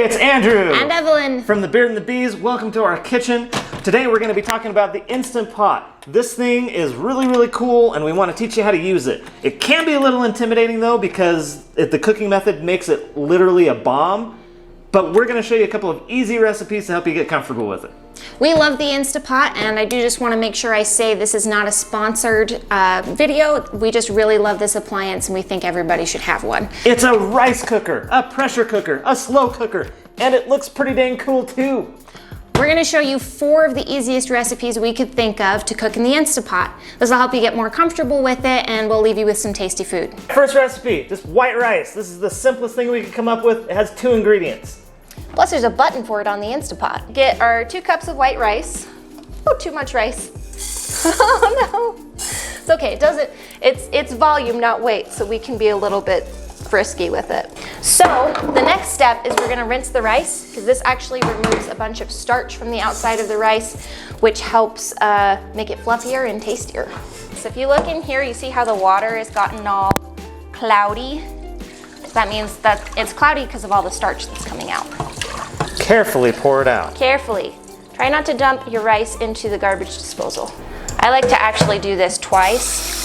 it's Andrew. And Evelyn. From the Beard and the Bees. Welcome to our kitchen. Today we're going to be talking about the Instant Pot. This thing is really cool and we want to teach you how to use it. It can be a little intimidating though because the cooking method makes it literally a bomb. But we're going to show you a couple of easy recipes to help you get comfortable with it. We love the Instapot, and I do just want to make sure I say this is not a sponsored video. We just really love this appliance and we think everybody should have one. It's a rice cooker, a pressure cooker, a slow cooker, and it looks pretty dang cool too. We're going to show you 4 of the easiest recipes we could think of to cook in the Instapot. This will help you get more comfortable with it and we'll leave you with some tasty food. First recipe, just white rice. This is the simplest thing we could come up with. It has 2 ingredients. Plus there's a button for it on the Instapot. Get our 2 cups of white rice. Oh, too much rice. Oh no. It's okay, it's volume, not weight, so we can be a little bit frisky with it. So the next step is we're gonna rinse the rice because this actually removes a bunch of starch from the outside of the rice, which helps make it fluffier and tastier. So if you look in here, you see how the water has gotten all cloudy. That means that it's cloudy because of all the starch that's coming out. Carefully pour it out. Carefully. Try not to dump your rice into the garbage disposal. I like to actually do this twice.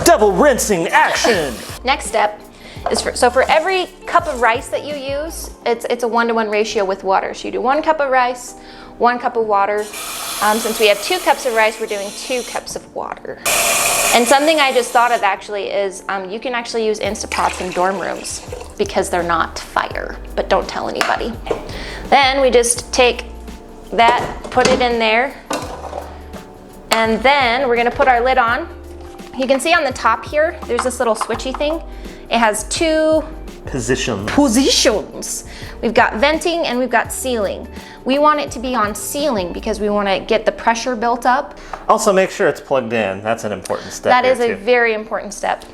Double rinsing action! Next step is for every cup of rice that you use, it's a 1-to-1 ratio with water. So you do 1 cup of rice, 1 cup of water. Since we have 2 cups of rice, we're doing 2 cups of water. And something I just thought of actually is you can actually use Instapots in dorm rooms because they're not fire, but don't tell anybody. Then we just take that, put it in there, and then we're gonna put our lid on. You can see on the top here, there's this little switchy thing. It has 2 positions. We've got venting and we've got sealing. We want it to be on sealing because we want to get the pressure built up. Also make sure it's plugged in. That's an important step. That is a very important step.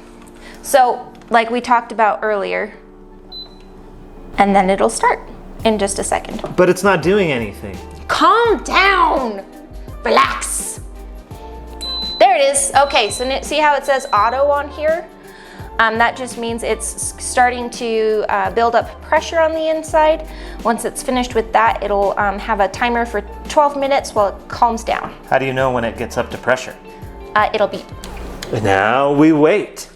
So like we talked about earlier, and then it'll start in just a second. But it's not doing anything. Calm down, relax. There it is. Okay, so see how it says auto on here? That just means it's starting to build up pressure on the inside. Once it's finished with that, it'll have a timer for 12 minutes while it calms down. How do you know when it gets up to pressure? It'll beep. Now we wait.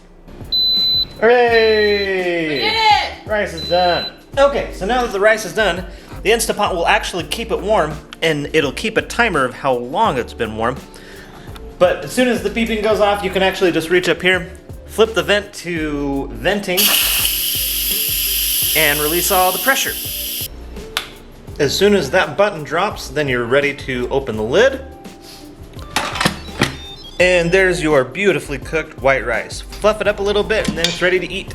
Hooray! We did it! Rice is done. Okay, so now that the rice is done, the Instapot will actually keep it warm and it'll keep a timer of how long it's been warm. But as soon as the beeping goes off, you can actually just reach up here, flip the vent to venting, and release all the pressure. As soon as that button drops, then you're ready to open the lid. And there's your beautifully cooked white rice. Fluff it up a little bit and then it's ready to eat.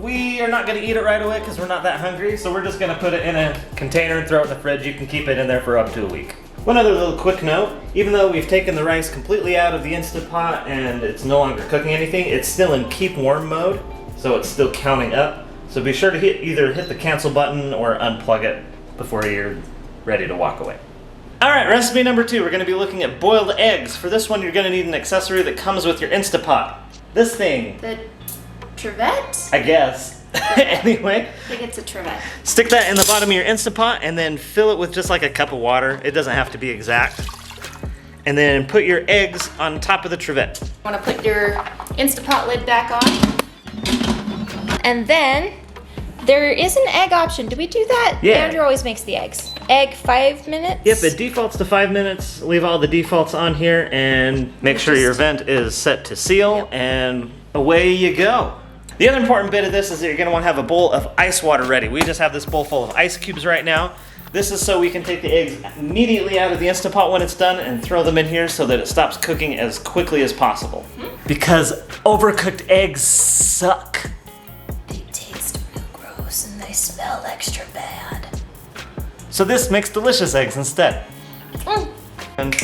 We are not gonna eat it right away because we're not that hungry, so we're just gonna put it in a container and throw it in the fridge. You can keep it in there for up to a week. One other little quick note, even though we've taken the rice completely out of the Instapot and it's no longer cooking anything, it's still in keep warm mode, so it's still counting up. So be sure to either hit the cancel button or unplug it before you're ready to walk away. All right, recipe number 2, we're gonna be looking at boiled eggs. For this one, you're gonna need an accessory that comes with your Instapot. This thing. The trivet? I guess. Anyway, I think it's a trivet. Stick that in the bottom of your Instapot and then fill it with just like a cup of water. It doesn't have to be exact. And then put your eggs on top of the trivet. You want to put your Instapot lid back on. And then there is an egg option. Do we do that? Yeah. Andrew always makes the eggs. Egg 5 minutes? Yep, it defaults to 5 minutes. Leave all the defaults on here and make sure your vent is set to seal, and away you go. The other important bit of this is that you're gonna wanna have a bowl of ice water ready. We just have this bowl full of ice cubes right now. This is so we can take the eggs immediately out of the Instapot when it's done and throw them in here so that it stops cooking as quickly as possible. Because overcooked eggs suck. They taste real gross and they smell extra bad. So this makes delicious eggs instead. And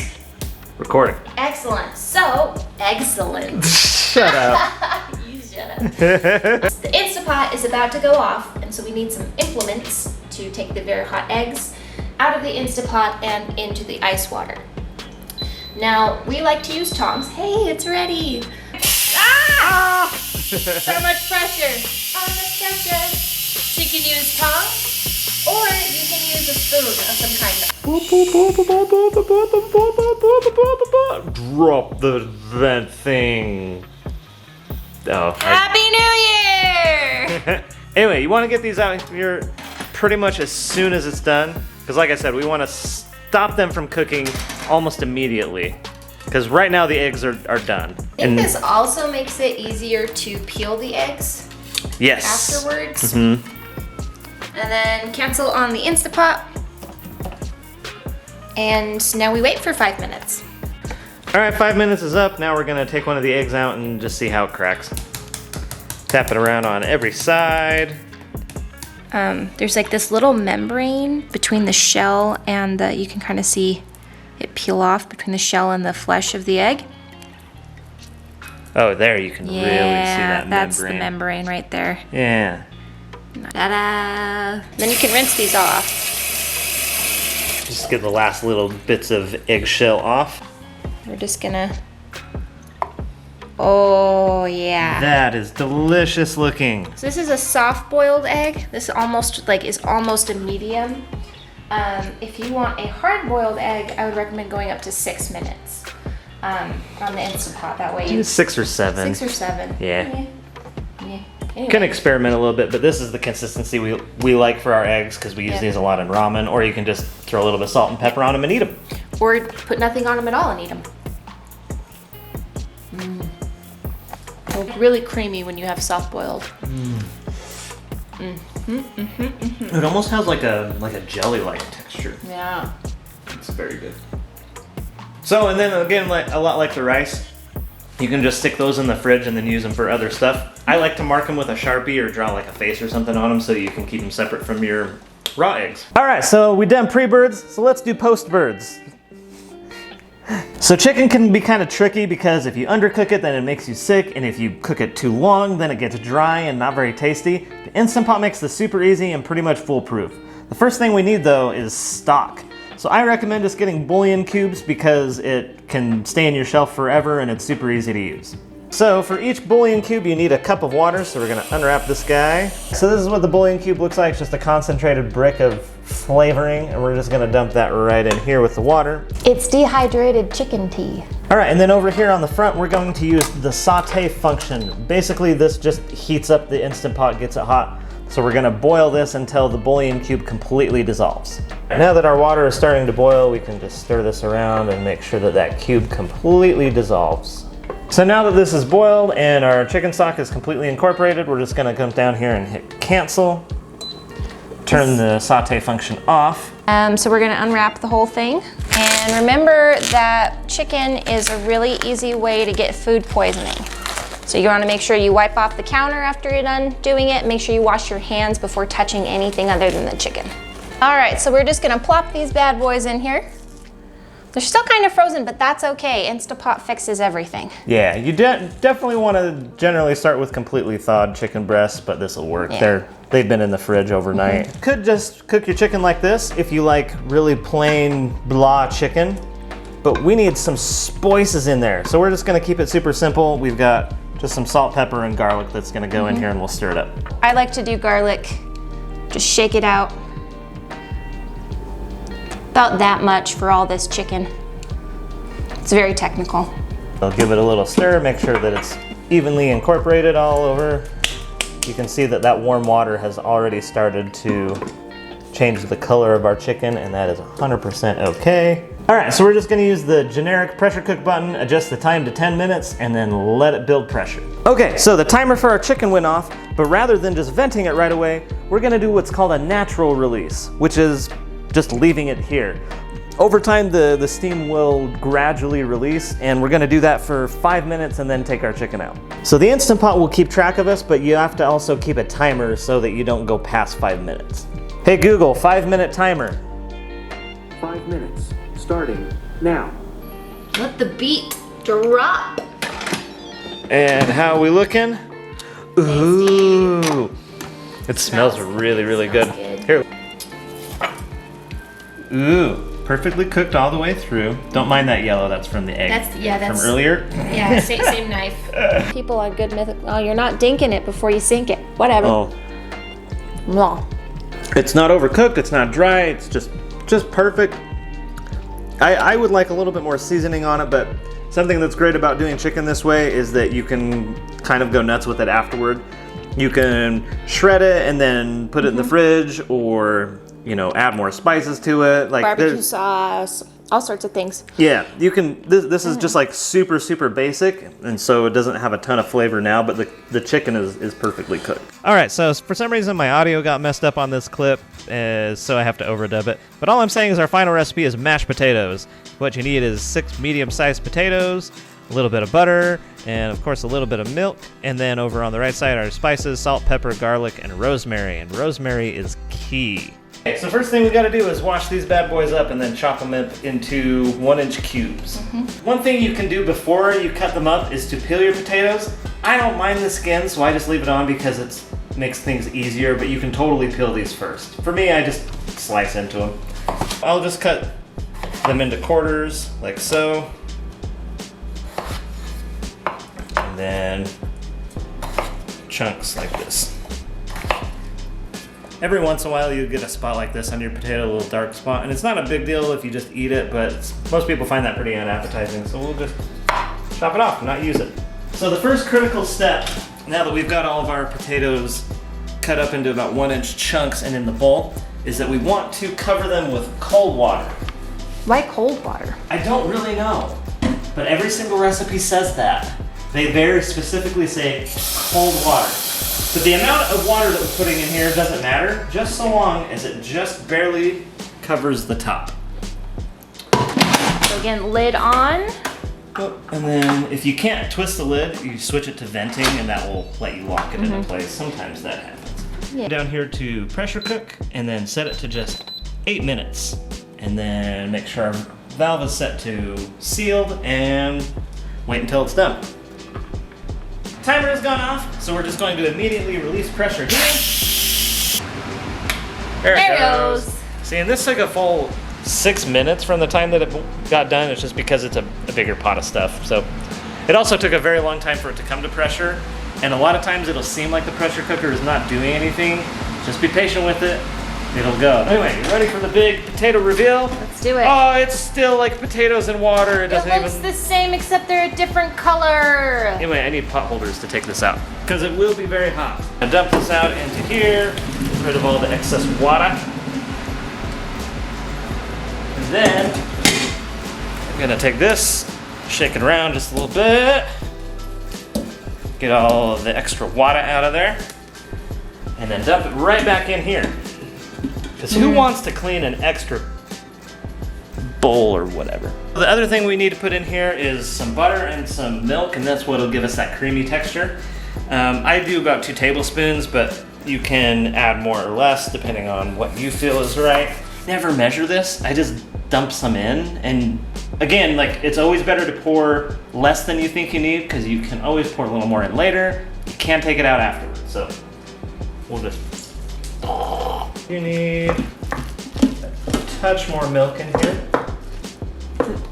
recording. Excellent. So, excellent. Shut up. You shut up. The Instapot is about to go off, and so we need some implements to take the very hot eggs out of the Instapot and into the ice water. Now, we like to use tongs. Hey, it's ready. Ah! So much pressure. So much pressure. So you can use tongue or you can use a spoon of some kind. Drop the vent thing. Oh. Happy New Year! Anyway, you want to get these out here pretty much as soon as it's done. Because like I said, we want to stop them from cooking almost immediately. Because right now the eggs are done. I think this also makes it easier to peel the eggs yes. afterwards. And then cancel on the Instapot. And now we wait for 5 minutes. All right, 5 minutes is up. Now we're gonna take one of the eggs out and just see how it cracks. Tap it around on every side. There's like this little membrane between the shell and you can kind of see it peel off between the shell and the flesh of the egg. Oh, there you can really see that that's membrane. the membrane right there. Yeah. Ta-da! Then you can rinse these off. Just get the last little bits of eggshell off. We're just gonna. Oh yeah. That is delicious looking. So this is a soft-boiled egg. This is almost a medium. If you want a hard-boiled egg, I would recommend going up to 6 minutes on the Instapot. That way you 6 or 7. 6 or 7. Yeah. Anyway. You can experiment a little bit, but this is the consistency we like for our eggs because we use these a lot in ramen. Or you can just throw a little bit of salt and pepper on them and eat them. Or put nothing on them at all and eat them. They're really creamy when you have soft-boiled. It almost has like a jelly-like texture. Yeah. It's very good. So, and then again, a lot like the rice, you can just stick those in the fridge and then use them for other stuff. I like to mark them with a Sharpie or draw like a face or something on them so you can keep them separate from your raw eggs. All right, so we done pre-birds, so let's do post-birds. So chicken can be kind of tricky because if you undercook it, then it makes you sick, and if you cook it too long, then it gets dry and not very tasty. The Instant Pot makes this super easy and pretty much foolproof. The first thing we need though is stock. So I recommend just getting bouillon cubes because it can stay in your shelf forever and it's super easy to use. So for each bouillon cube, you need a cup of water, so we're gonna unwrap this guy. So this is what the bouillon cube looks like, just a concentrated brick of flavoring, and we're just gonna dump that right in here with the water. It's dehydrated chicken tea. All right, and then over here on the front, we're going to use the saute function. Basically, this just heats up the Instant Pot, gets it hot. So we're gonna boil this until the bouillon cube completely dissolves. Now that our water is starting to boil, we can just stir this around and make sure that that cube completely dissolves. So now that this is boiled and our chicken stock is completely incorporated, we're just gonna come down here and hit cancel. Turn the saute function off. So we're gonna unwrap the whole thing. And remember that chicken is a really easy way to get food poisoning. So you wanna make sure you wipe off the counter after you're done doing it. Make sure you wash your hands before touching anything other than the chicken. All right, so we're just gonna plop these bad boys in here. They're still kind of frozen, but that's okay. Instapot fixes everything. Yeah, you definitely want to generally start with completely thawed chicken breasts, but this will work. Yeah. They've been in the fridge overnight. Could just cook your chicken like this if you like really plain blah chicken, but we need some spices in there. So we're just gonna keep it super simple. We've got just some salt, pepper, and garlic that's gonna go in here, and we'll stir it up. I like to do garlic. Just shake it out. About that much for all this chicken. It's very technical. I'll give it a little stir, make sure that it's evenly incorporated all over. You can see that that warm water has already started to change the color of our chicken, and that is 100% okay. All right, so we're just gonna use the generic pressure cook button, adjust the time to 10 minutes, and then let it build pressure. Okay, so the timer for our chicken went off, but rather than just venting it right away, we're gonna do what's called a natural release, which is just leaving it here. Over time, the steam will gradually release, and we're gonna do that for 5 minutes and then take our chicken out. So the Instant Pot will keep track of us, but you have to also keep a timer so that you don't go past 5 minutes. Hey Google, 5-minute timer. 5 minutes, starting now. Let the beat drop. And how are we looking? Ooh, it smells really, really good. Here. Ooh, perfectly cooked all the way through. Don't mind that yellow, that's from the egg. That's from earlier. Yeah, same knife. People on Good Mythical, oh, you're not dinking it before you sink it. Whatever. Oh, Mwah. It's not overcooked, it's not dry, it's just perfect. I would like a little bit more seasoning on it, but something that's great about doing chicken this way is that you can kind of go nuts with it afterward. You can shred it and then put it in the fridge, or, you know, add more spices to it. Like Barbecue sauce, all sorts of things. Yeah, you can, this is just like super basic, and so it doesn't have a ton of flavor now, but the chicken is perfectly cooked. All right, so for some reason my audio got messed up on this clip, so I have to overdub it. But all I'm saying is our final recipe is mashed potatoes. What you need is 6 medium-sized potatoes, a little bit of butter, and of course a little bit of milk. And then over on the right side are spices, salt, pepper, garlic, and rosemary. And rosemary is key. Okay, so first thing we gotta do is wash these bad boys up and then chop them up into 1-inch cubes. One thing you can do before you cut them up is to peel your potatoes. I don't mind the skin, so I just leave it on because it makes things easier, but you can totally peel these first. For me, I just slice into them. I'll just cut them into quarters, like so. And then chunks like this. Every once in a while you get a spot like this on your potato, a little dark spot, and it's not a big deal if you just eat it, but most people find that pretty unappetizing, so we'll just chop it off and not use it. So the first critical step, now that we've got all of our potatoes cut up into about 1-inch chunks and in the bowl, is that we want to cover them with cold water. Why cold water? I don't really know, but every single recipe says that. They very specifically say cold water. But the amount of water that we're putting in here doesn't matter, just so long as it just barely covers the top. So again, lid on. And then if you can't twist the lid, you switch it to venting and that will let you lock it into place. Sometimes that happens. Yeah. Down here to pressure cook and then set it to just 8 minutes. And then make sure our valve is set to sealed and wait until it's done. Timer has gone off, so we're just going to immediately release pressure here. There it goes. See, and this took a full 6 minutes from the time that it got done. It's just because it's a bigger pot of stuff. So it also took a very long time for it to come to pressure. And a lot of times it'll seem like the pressure cooker is not doing anything. Just be patient with it. It'll go. Anyway, you ready for the big potato reveal? Let's do it. Oh, it's still like potatoes and water. It doesn't It looks even... the same except they're a different color. Anyway, I need pot holders to take this out because it will be very hot. I dump this out into here, get rid of all the excess water. And then I'm gonna take this, shake it around just a little bit, get all the extra water out of there, and then dump it right back in here. Because who wants to clean an extra bowl or whatever? The other thing we need to put in here is some butter and some milk, and that's what'll give us that creamy texture. I do about 2 tablespoons, but you can add more or less depending on what you feel is right. Never measure this, I just dump some in. And again, like, it's always better to pour less than you think you need because you can always pour a little more in later. You can take it out afterwards, so we'll just... You need a touch more milk in here.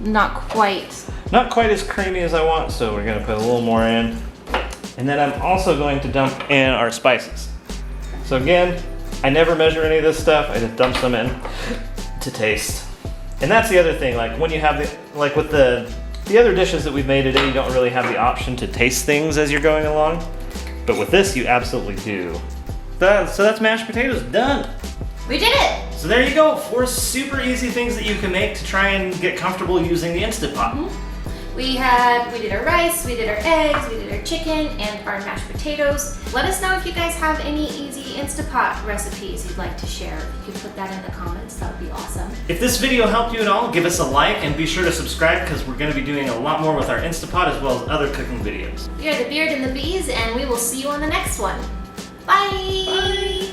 Not quite. Not quite as creamy as I want, so we're gonna put a little more in. And then I'm also going to dump in our spices. So again, I never measure any of this stuff, I just dump some in to taste. And that's the other thing, like when you have the, like with the other dishes that we've made today, you don't really have the option to taste things as you're going along. But with this, you absolutely do. So that's mashed potatoes done. We did it! So there you go, 4 super easy things that you can make to try and get comfortable using the Instapot. We did our rice, we did our eggs, we did our chicken, and our mashed potatoes. Let us know if you guys have any easy Instapot recipes you'd like to share. You can put that in the comments, that would be awesome. If this video helped you at all, give us a like and be sure to subscribe because we're going to be doing a lot more with our Instapot as well as other cooking videos. We are the Beard and the Bees, and we will see you on the next one. Bye! Bye.